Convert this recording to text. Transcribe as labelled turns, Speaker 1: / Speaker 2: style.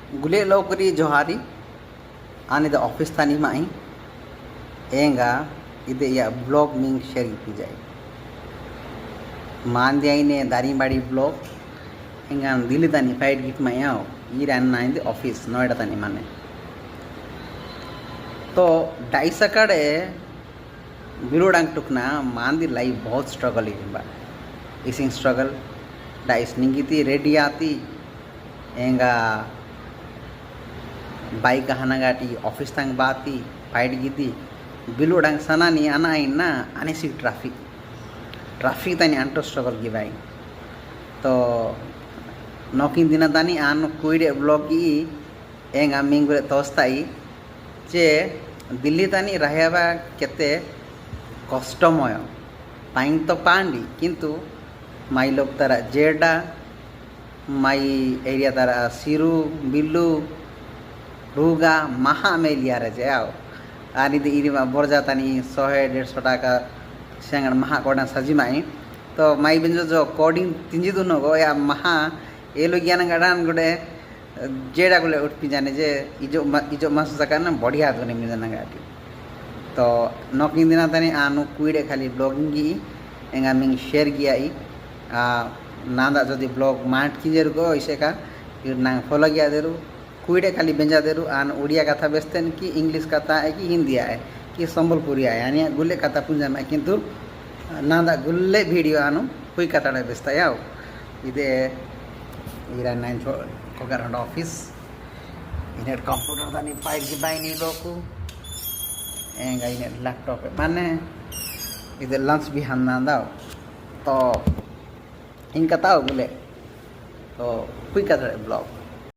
Speaker 1: गुले लोकरी जोहारी आने द ऑफिस थानी माई एंगा इदे या ब्लॉग मिंग शेयर की जाए मान दिया इने दारिंबाड़ी ब्लॉग एंगा दिल्ली तानी फाइट गिट मायाओ ईरान ना इंदे ऑफिस नोएडा तानी माने तो डाइसा कड़े बिलोडांग टुकना मान दी लाइफ बहुत स्ट्रगल इबा इसिंग स्ट्रगल डाइस निंगिती रेडी आती एंगा बाइक हनागाटी ऑफिस तंग बाती फाइट गीती बिलोडांग सनानी आना इन्ना आने सी ट्रैफिक तानी अंटो स्ट्रगल की बाई तो नौकिन दिना तानी आन कुइडे ब्लॉग की एंगा मिंगुरे तोस्ताई जे दिल्ली तानी रहेबा केते कष्टमय टाइम तो पांडी किंतु माई लोग तारा जेडा माई एरिया तारा सिरू बिल्लू रूगा महा मेलिया रे जाओ आनी दे इरिमा बोरजा तानी 100-150 टाका सेंगड़ महा कोडा सजिमाई तो माई बिंजो जो कोडिंग तिंजी दुनो गो या महा एलो ज्ञान गडान गुडे जेडा गुले उठपी जाने जे इजो मास सकाना बढ़िया दुने मिजना गाटी तो नौकिन दिना तानी आनु कुइडे खाली ब्लॉगिंग की एंगा मिंग शेयर किया ई नादा जदि ब्लॉग माट कीजेर गो इसे का ना फॉलो किया देरु कुइडे खाली बेंजा देरु आन उड़िया कथा बेचतेन कि इंग्लिश कथा है कि हिंदी है कि संबलपुरी है यानी गुल्ले कथा पुंजा में किंतु नादा गुल्ले वीडियो आनु कुई कथा बेचता याओ इदे इरा 9 कोकर ऑफिस इनेट कंप्यूटर दानी पाइप की बाइनी लोकु एंगा इनेट लैपटॉप माने इधर लंच भी हन्ना दाओ तो इनका ताओ बोले तो कुई कथा ब्लॉग